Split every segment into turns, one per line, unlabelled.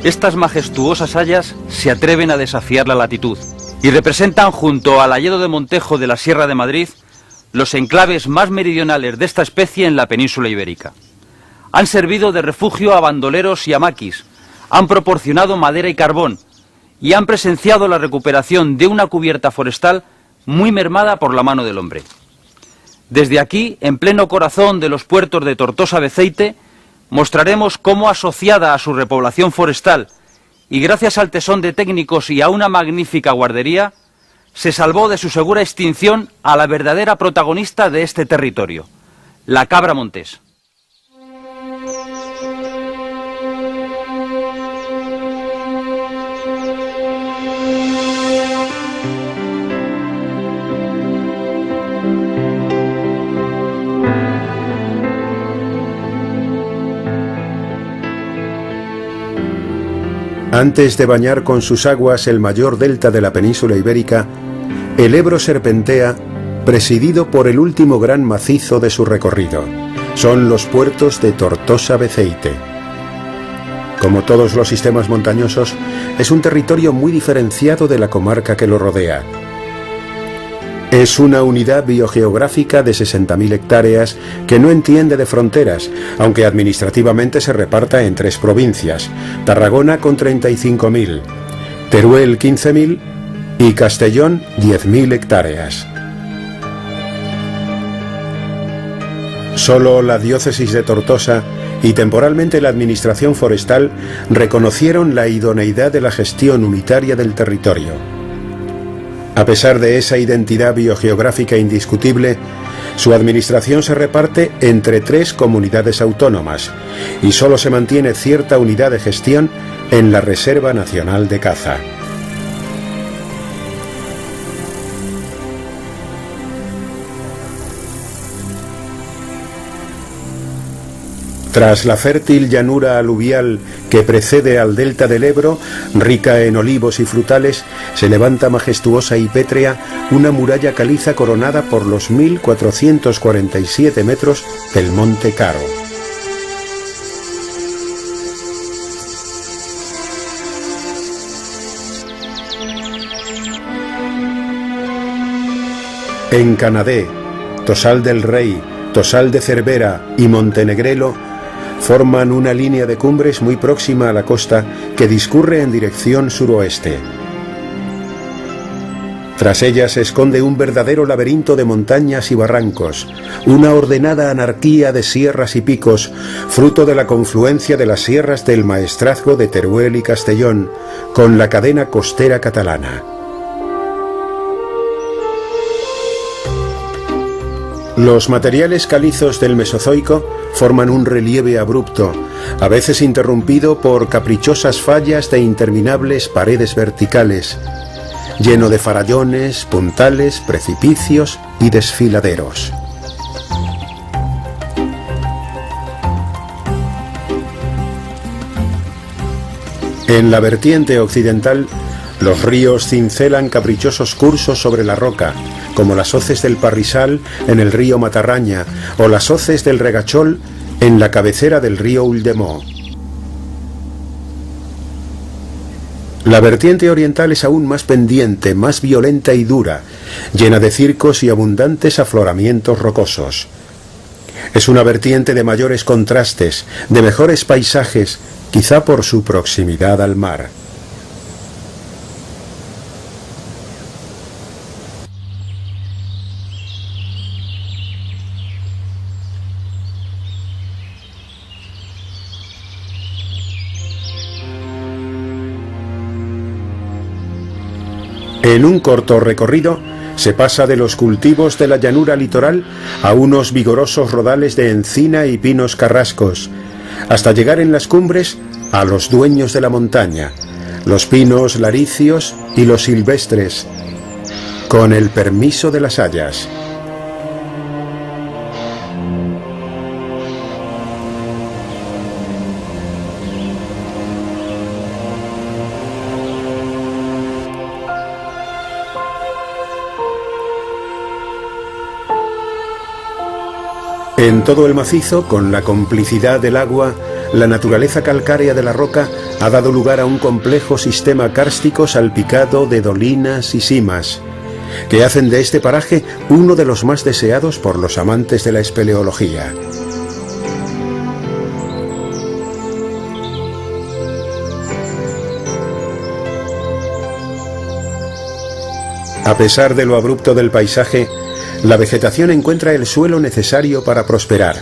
estas majestuosas hayas se atreven a desafiar la latitud y representan, junto al hayedo de Montejo de la Sierra de Madrid, los enclaves más meridionales de esta especie en la península ibérica. Han servido de refugio a bandoleros y a maquis, han proporcionado madera y carbón y han presenciado la recuperación de una cubierta forestal muy mermada por la mano del hombre. Desde aquí, en pleno corazón de los puertos de Tortosa-Beceite, mostraremos cómo, asociada a su repoblación forestal y gracias al tesón de técnicos y a una magnífica guardería, se salvó de su segura extinción a la verdadera protagonista de este territorio, la cabra montés.
Antes de bañar con sus aguas el mayor delta de la península ibérica, el Ebro serpentea, presidido por el último gran macizo de su recorrido. Son los puertos de Tortosa-Beceite. Como todos los sistemas montañosos, es un territorio muy diferenciado de la comarca que lo rodea. Es una unidad biogeográfica de 60.000 hectáreas que no entiende de fronteras, aunque administrativamente se reparta en 3 provincias: Tarragona con 35.000, Teruel 15.000 y Castellón 10.000 hectáreas. Solo la diócesis de Tortosa y temporalmente la administración forestal reconocieron la idoneidad de la gestión unitaria del territorio. A pesar de esa identidad biogeográfica indiscutible, su administración se reparte entre 3 comunidades autónomas y solo se mantiene cierta unidad de gestión en la Reserva Nacional de Caza. Tras la fértil llanura aluvial que precede al delta del Ebro, rica en olivos y frutales, se levanta majestuosa y pétrea una muralla caliza coronada por los 1.447 metros del Monte Caro. En Canadé, Tosal del Rey, Tosal de Cervera y Montenegrelo forman una línea de cumbres muy próxima a la costa que discurre en dirección suroeste. Tras ella se esconde un verdadero laberinto de montañas y barrancos, una ordenada anarquía de sierras y picos, fruto de la confluencia de las sierras del Maestrazgo de Teruel y Castellón, con la cadena costera catalana. Los materiales calizos del Mesozoico forman un relieve abrupto, a veces interrumpido por caprichosas fallas de interminables paredes verticales, lleno de farallones, puntales, precipicios y desfiladeros. En la vertiente occidental, los ríos cincelan caprichosos cursos sobre la roca, como las hoces del Parrisal en el río Matarraña o las hoces del Regachol en la cabecera del río Ulldemó. La vertiente oriental es aún más pendiente, más violenta y dura, llena de circos y abundantes afloramientos rocosos. Es una vertiente de mayores contrastes, de mejores paisajes, quizá por su proximidad al mar. En un corto recorrido se pasa de los cultivos de la llanura litoral a unos vigorosos rodales de encina y pinos carrascos, hasta llegar en las cumbres a los dueños de la montaña, los pinos laricios y los silvestres, con el permiso de las hayas. En todo el macizo, con la complicidad del agua, la naturaleza calcárea de la roca ha dado lugar a un complejo sistema kárstico salpicado de dolinas y simas, que hacen de este paraje uno de los más deseados por los amantes de la espeleología. A pesar de lo abrupto del paisaje, la vegetación encuentra el suelo necesario para prosperar,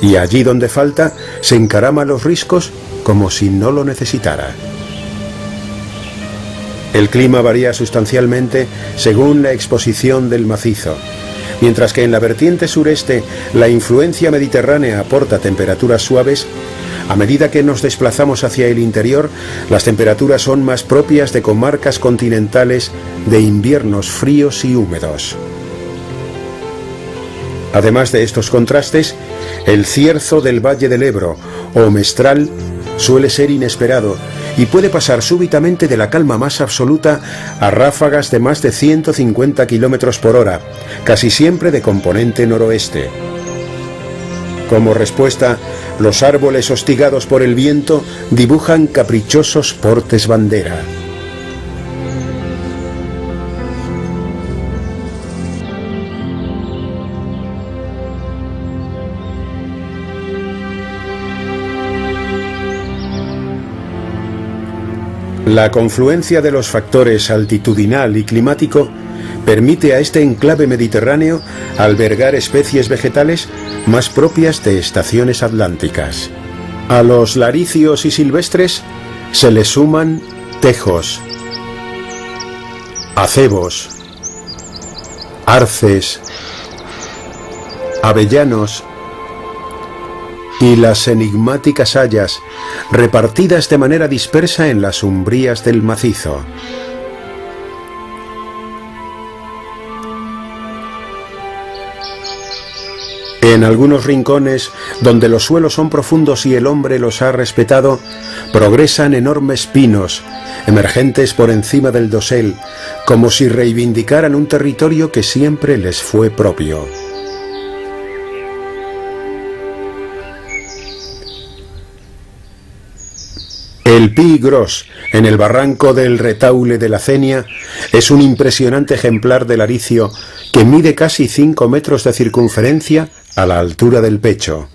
y allí donde falta, se encarama los riscos como si no lo necesitara. El clima varía sustancialmente según la exposición del macizo. Mientras que en la vertiente sureste la influencia mediterránea aporta temperaturas suaves, a medida que nos desplazamos hacia el interior, las temperaturas son más propias de comarcas continentales de inviernos fríos y húmedos. Además de estos contrastes, el cierzo del Valle del Ebro o mestral suele ser inesperado y puede pasar súbitamente de la calma más absoluta a ráfagas de más de 150 km por hora, casi siempre de componente noroeste. Como respuesta, los árboles hostigados por el viento dibujan caprichosos portes bandera. La confluencia de los factores altitudinal y climático permite a este enclave mediterráneo albergar especies vegetales más propias de estaciones atlánticas. A los laricios y silvestres se le suman tejos, acebos, arces, avellanos y las enigmáticas hayas, repartidas de manera dispersa en las umbrías del macizo. En algunos rincones, donde los suelos son profundos y el hombre los ha respetado, progresan enormes pinos, emergentes por encima del dosel, como si reivindicaran un territorio que siempre les fue propio. El Pi Gros, en el barranco del Retaule de la Cenia, es un impresionante ejemplar de laricio que mide casi 5 metros de circunferencia a la altura del pecho.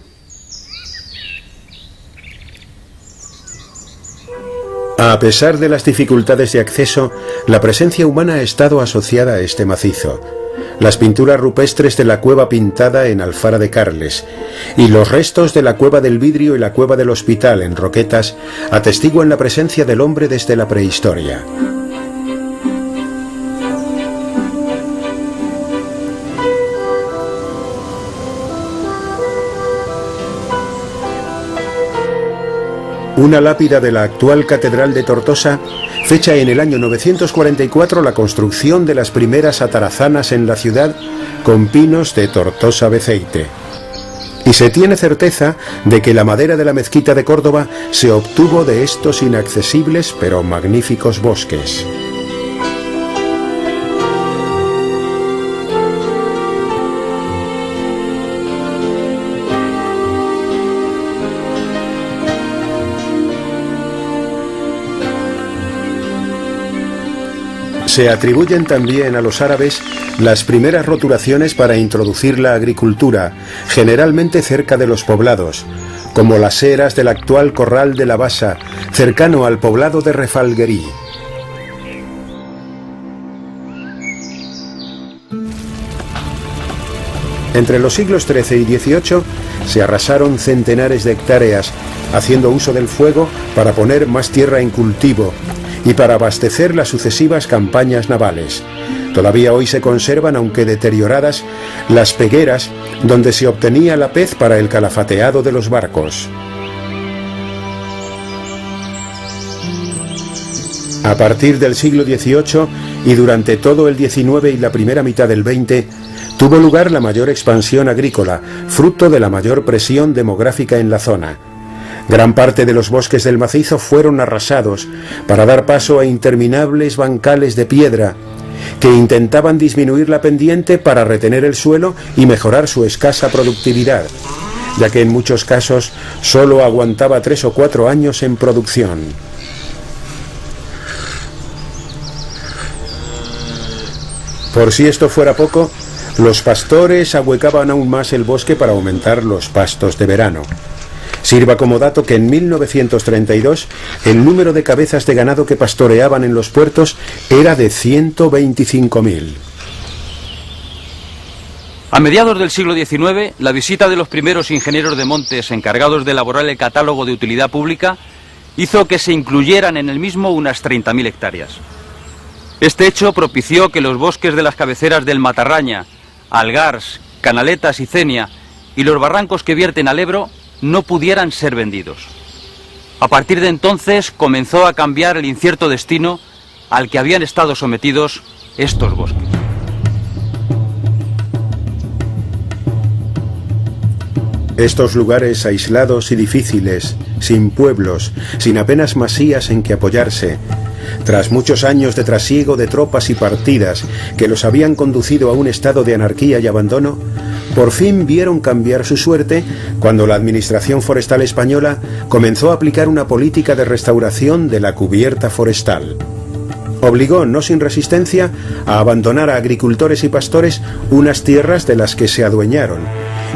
A pesar de las dificultades de acceso, la presencia humana ha estado asociada a este macizo. Las pinturas rupestres de la cueva pintada en Alfara de Carles y los restos de la cueva del Vidrio y la cueva del Hospital en Roquetas atestiguan la presencia del hombre desde la prehistoria. Una lápida de la actual Catedral de Tortosa fecha en el año 944 la construcción de las primeras atarazanas en la ciudad con pinos de Tortosa Beceite. Y se tiene certeza de que la madera de la mezquita de Córdoba se obtuvo de estos inaccesibles pero magníficos bosques. Se atribuyen también a los árabes las primeras roturaciones para introducir la agricultura, generalmente cerca de los poblados, como las eras del actual Corral de la Basa, cercano al poblado de Refalguerí. Entre los siglos XIII y XVIII se arrasaron centenares de hectáreas, haciendo uso del fuego para poner más tierra en cultivo y para abastecer las sucesivas campañas navales. Todavía hoy se conservan, aunque deterioradas, las pegueras donde se obtenía la pez para el calafateado de los barcos. A partir del siglo XVIII y durante todo el XIX y la primera mitad del XX, tuvo lugar la mayor expansión agrícola, fruto de la mayor presión demográfica en la zona. Gran parte de los bosques del macizo fueron arrasados para dar paso a interminables bancales de piedra que intentaban disminuir la pendiente para retener el suelo y mejorar su escasa productividad. ya que en muchos casos solo aguantaba 3 o 4 años en producción. Por si esto fuera poco, los pastores ahuecaban aún más el bosque para aumentar los pastos de verano. Sirva como dato que en 1932 el número de cabezas de ganado que pastoreaban en los puertos era de 125.000.
A mediados del siglo XIX, la visita de los primeros ingenieros de montes encargados de elaborar el catálogo de utilidad pública hizo que se incluyeran en el mismo unas 30.000 hectáreas. Este hecho propició que los bosques de las cabeceras del Matarraña, Algars, Canaletas y Cenia y los barrancos que vierten al Ebro no pudieran ser vendidos. A partir de entonces comenzó a cambiar el incierto destino al que habían estado sometidos estos bosques.
Estos lugares aislados y difíciles, sin pueblos, sin apenas masías en que apoyarse, tras muchos años de trasiego de tropas y partidas que los habían conducido a un estado de anarquía y abandono, por fin vieron cambiar su suerte cuando la Administración Forestal española comenzó a aplicar una política de restauración de la cubierta forestal. Obligó, no sin resistencia, a abandonar a agricultores y pastores unas tierras de las que se adueñaron,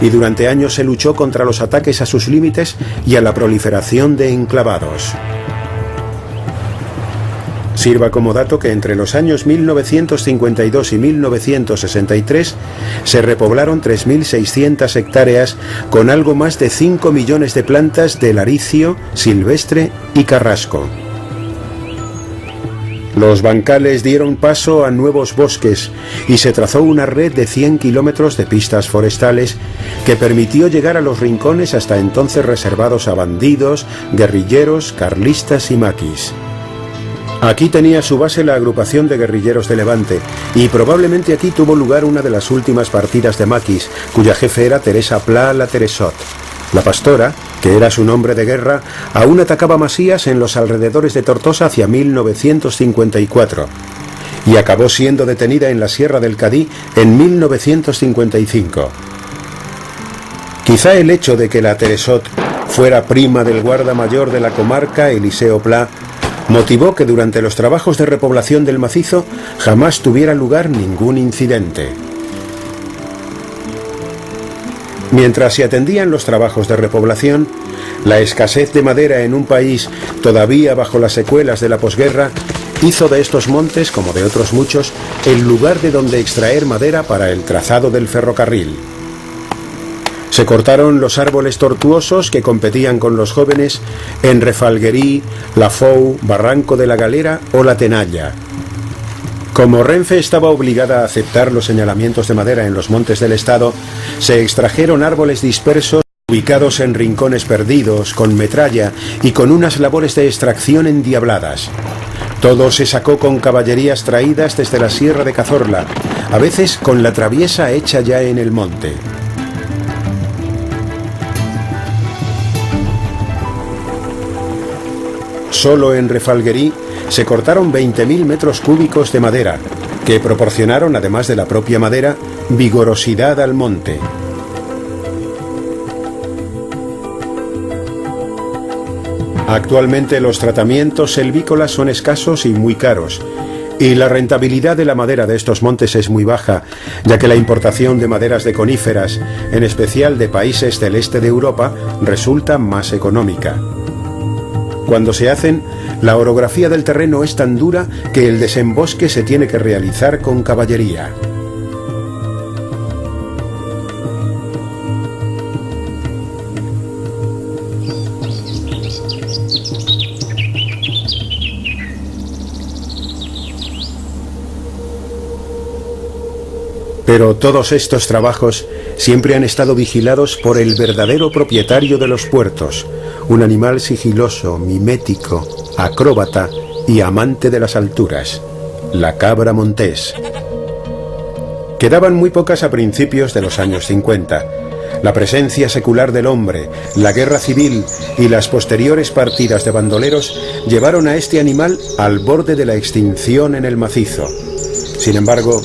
y durante años se luchó contra los ataques a sus límites y a la proliferación de enclavados. Sirva como dato que entre los años 1952 y 1963 se repoblaron 3.600 hectáreas con algo más de 5 millones de plantas de laricio, silvestre y carrasco. Los bancales dieron paso a nuevos bosques y se trazó una red de 100 kilómetros de pistas forestales que permitió llegar a los rincones hasta entonces reservados a bandidos, guerrilleros, carlistas y maquis. Aquí tenía su base la agrupación de guerrilleros de Levante y probablemente aquí tuvo lugar una de las últimas partidas de maquis, cuya jefe era Teresa Pla la Teresot. La pastora, que era su nombre de guerra, aún atacaba masías en los alrededores de Tortosa hacia 1954 y acabó siendo detenida en la Sierra del Cadí en 1955. Quizá el hecho de que la Teresot fuera prima del guarda mayor de la comarca, Eliseo Pla, motivó que durante los trabajos de repoblación del macizo jamás tuviera lugar ningún incidente. Mientras se atendían los trabajos de repoblación, la escasez de madera en un país todavía bajo las secuelas de la posguerra hizo de estos montes, como de otros muchos, el lugar de donde extraer madera para el trazado del ferrocarril. Se cortaron los árboles tortuosos que competían con los jóvenes en Refalguerí, La Fou, Barranco de la Galera o La Tenalla. Como Renfe estaba obligada a aceptar los señalamientos de madera en los montes del estado, se extrajeron árboles dispersos ubicados en rincones perdidos, con metralla y con unas labores de extracción endiabladas. Todo se sacó con caballerías traídas desde la Sierra de Cazorla, a veces con la traviesa hecha ya en el monte. Solo en Refalguerí se cortaron 20.000 metros cúbicos de madera, que proporcionaron, además de la propia madera, vigorosidad al monte. Actualmente los tratamientos selvícolas son escasos y muy caros, y la rentabilidad de la madera de estos montes es muy baja, ya que la importación de maderas de coníferas, en especial de países del este de Europa, resulta más económica. Cuando se hacen, la orografía del terreno es tan dura que el desembosque se tiene que realizar con caballería. Pero todos estos trabajos siempre han estado vigilados por el verdadero propietario de los puertos, un animal sigiloso, mimético, acróbata y amante de las alturas, la cabra montés. Quedaban muy pocas a principios de los años 50. La presencia secular del hombre, la guerra civil y las posteriores partidas de bandoleros llevaron a este animal al borde de la extinción en el macizo. Sin embargo,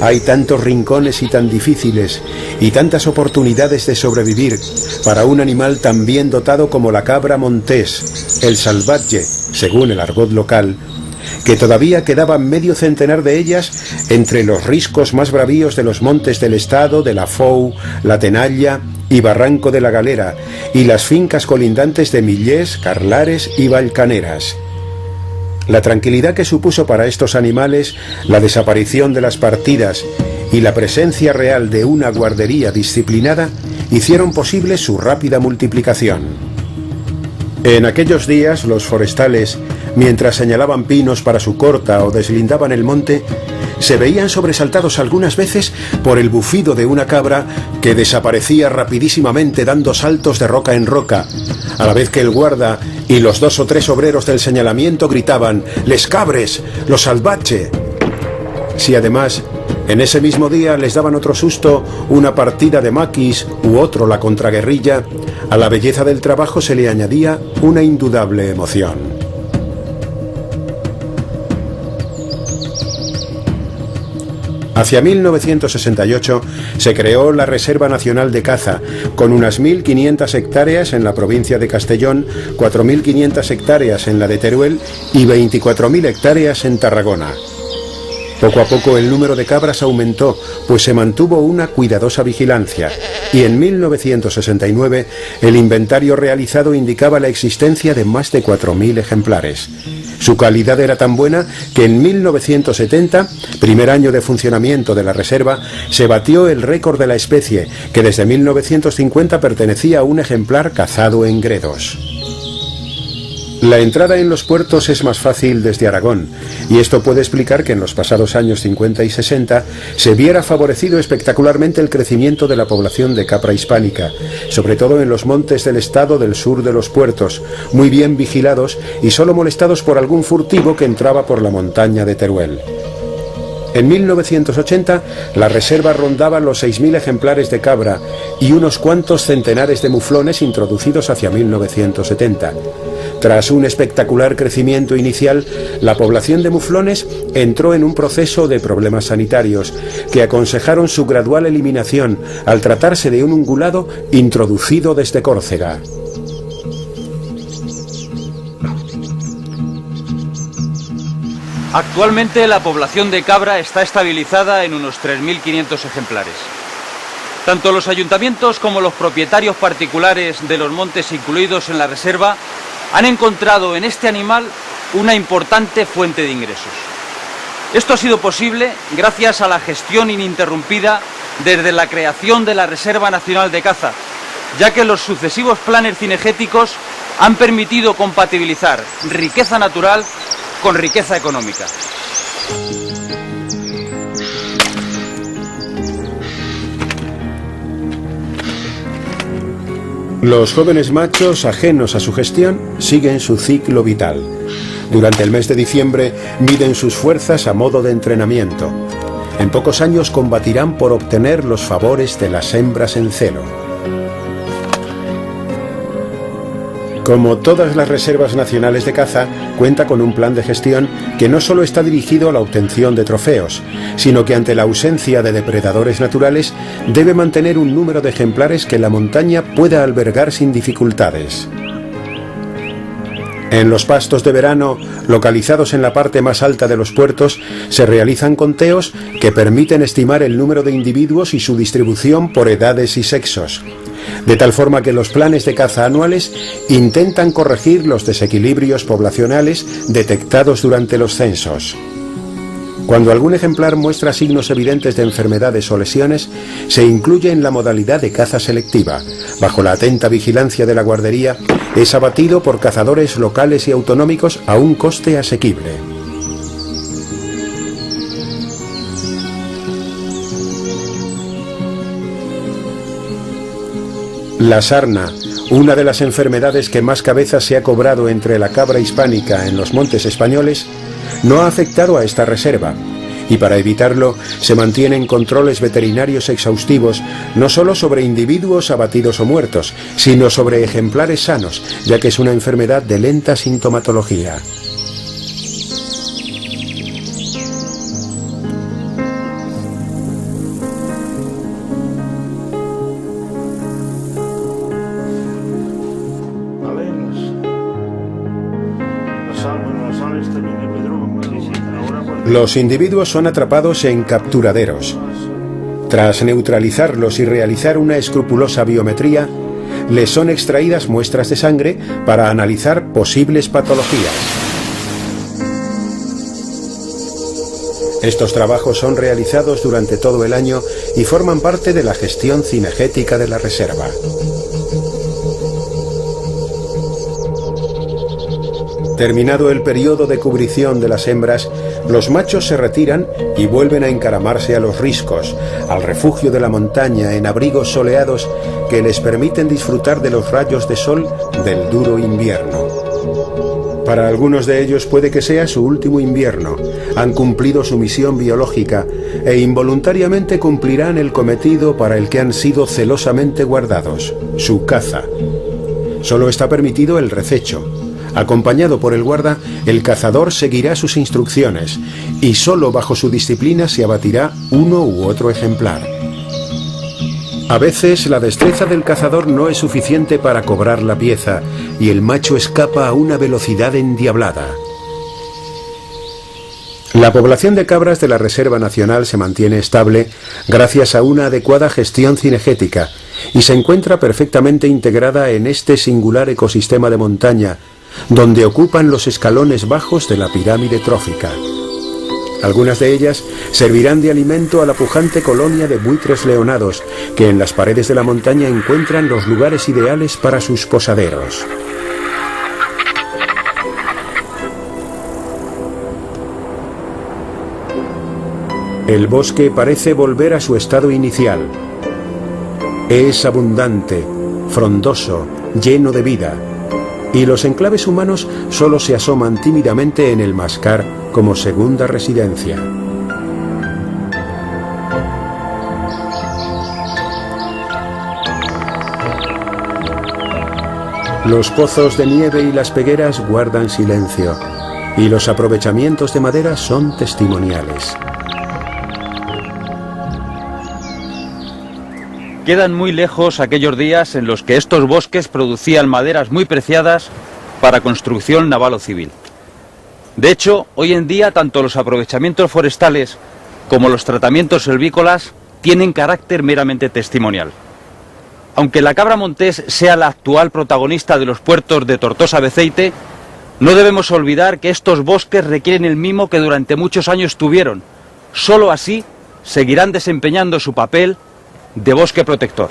Hay tantos rincones y tan difíciles, y tantas oportunidades de sobrevivir para un animal tan bien dotado como la cabra montés, el salvatge, según el argot local, que todavía quedaban medio centenar de ellas entre los riscos más bravíos de los montes del Estado, de la Fou, la Tenalla y Barranco de la Galera, y las fincas colindantes de Millés, Carlares y Valcaneras. La tranquilidad que supuso para estos animales la desaparición de las partidas y la presencia real de una guardería disciplinada hicieron posible su rápida multiplicación. En aquellos días los forestales, mientras señalaban pinos para su corta o deslindaban el monte, se veían sobresaltados algunas veces por el bufido de una cabra que desaparecía rapidísimamente dando saltos de roca en roca, a la vez que el guarda y los 2 o 3 obreros del señalamiento gritaban «¡Les cabres! ¡Los salvatge!». Si además en ese mismo día les daban otro susto una partida de maquis u otro la contraguerrilla, a la belleza del trabajo se le añadía una indudable emoción. Hacia 1968 se creó la Reserva Nacional de Caza, con unas 1.500 hectáreas en la provincia de Castellón, 4.500 hectáreas en la de Teruel y 24.000 hectáreas en Tarragona. Poco a poco el número de cabras aumentó, pues se mantuvo una cuidadosa vigilancia, y en 1969 el inventario realizado indicaba la existencia de más de 4.000 ejemplares. Su calidad era tan buena que en 1970, primer año de funcionamiento de la reserva, se batió el récord de la especie, que desde 1950 pertenecía a un ejemplar cazado en Gredos. La entrada en los puertos es más fácil desde Aragón, y esto puede explicar que en los pasados años 50 y 60 se viera favorecido espectacularmente el crecimiento de la población de capra hispánica, sobre todo en los montes del estado del sur de los puertos, muy bien vigilados y solo molestados por algún furtivo que entraba por la montaña de Teruel. En 1980 la reserva rondaba los 6.000 ejemplares de cabra y unos cuantos centenares de muflones introducidos hacia 1970. Tras un espectacular crecimiento inicial, la población de muflones entró en un proceso de problemas sanitarios que aconsejaron su gradual eliminación al tratarse de un ungulado introducido desde Córcega.
Actualmente la población de cabra está estabilizada en unos 3.500 ejemplares. Tanto los ayuntamientos como los propietarios particulares de los montes incluidos en la reserva han encontrado en este animal una importante fuente de ingresos. Esto ha sido posible gracias a la gestión ininterrumpida desde la creación de la Reserva Nacional de Caza, ya que los sucesivos planes cinegéticos han permitido compatibilizar riqueza natural con riqueza económica.
Los jóvenes machos, ajenos a su gestión, siguen su ciclo vital. Durante el mes de diciembre miden sus fuerzas a modo de entrenamiento. En pocos años combatirán por obtener los favores de las hembras en celo. Como todas las reservas nacionales de caza, cuenta con un plan de gestión que no solo está dirigido a la obtención de trofeos, sino que ante la ausencia de depredadores naturales debe mantener un número de ejemplares que la montaña pueda albergar sin dificultades. En los pastos de verano, localizados en la parte más alta de los puertos, se realizan conteos que permiten estimar el número de individuos y su distribución por edades y sexos, de tal forma que los planes de caza anuales intentan corregir los desequilibrios poblacionales detectados durante los censos. Cuando algún ejemplar muestra signos evidentes de enfermedades o lesiones, se incluye en la modalidad de caza selectiva. Bajo la atenta vigilancia de la guardería, es abatido por cazadores locales y autonómicos a un coste asequible. La sarna, una de las enfermedades que más cabezas se ha cobrado entre la cabra hispánica en los montes españoles, no ha afectado a esta reserva, y para evitarlo se mantienen controles veterinarios exhaustivos no solo sobre individuos abatidos o muertos, sino sobre ejemplares sanos, ya que es una enfermedad de lenta sintomatología. Los individuos son atrapados en capturaderos. Tras neutralizarlos y realizar una escrupulosa biometría, les son extraídas muestras de sangre para analizar posibles patologías. Estos trabajos son realizados durante todo el año y forman parte de la gestión cinegética de la reserva. Terminado el periodo de cubrición de las hembras, los machos se retiran y vuelven a encaramarse a los riscos, al refugio de la montaña en abrigos soleados que les permiten disfrutar de los rayos de sol del duro invierno. Para algunos de ellos puede que sea su último invierno. Han cumplido su misión biológica e involuntariamente cumplirán el cometido para el que han sido celosamente guardados, su caza. Solo está permitido el rececho. Acompañado por el guarda, el cazador seguirá sus instrucciones y solo bajo su disciplina se abatirá uno u otro ejemplar. A veces la destreza del cazador no es suficiente para cobrar la pieza y el macho escapa a una velocidad endiablada. La población de cabras de la Reserva Nacional se mantiene estable gracias a una adecuada gestión cinegética y se encuentra perfectamente integrada en este singular ecosistema de montaña, donde ocupan los escalones bajos de la pirámide trófica. Algunas de ellas servirán de alimento a la pujante colonia de buitres leonados, que en las paredes de la montaña encuentran los lugares ideales para sus posaderos. El bosque parece volver a su estado inicial. Es abundante, frondoso, lleno de vida, y los enclaves humanos solo se asoman tímidamente en el Mascar como segunda residencia. Los pozos de nieve y las pegueras guardan silencio, y los aprovechamientos de madera son testimoniales.
Quedan muy lejos aquellos días en los que estos bosques producían maderas muy preciadas para construcción naval o civil. De hecho, hoy en día tanto los aprovechamientos forestales como los tratamientos silvícolas tienen carácter meramente testimonial. Aunque la cabra montés sea la actual protagonista de los puertos de Tortosa-Beceite, no debemos olvidar que estos bosques requieren el mimo que durante muchos años tuvieron. Solo así seguirán desempeñando su papel de bosque protector.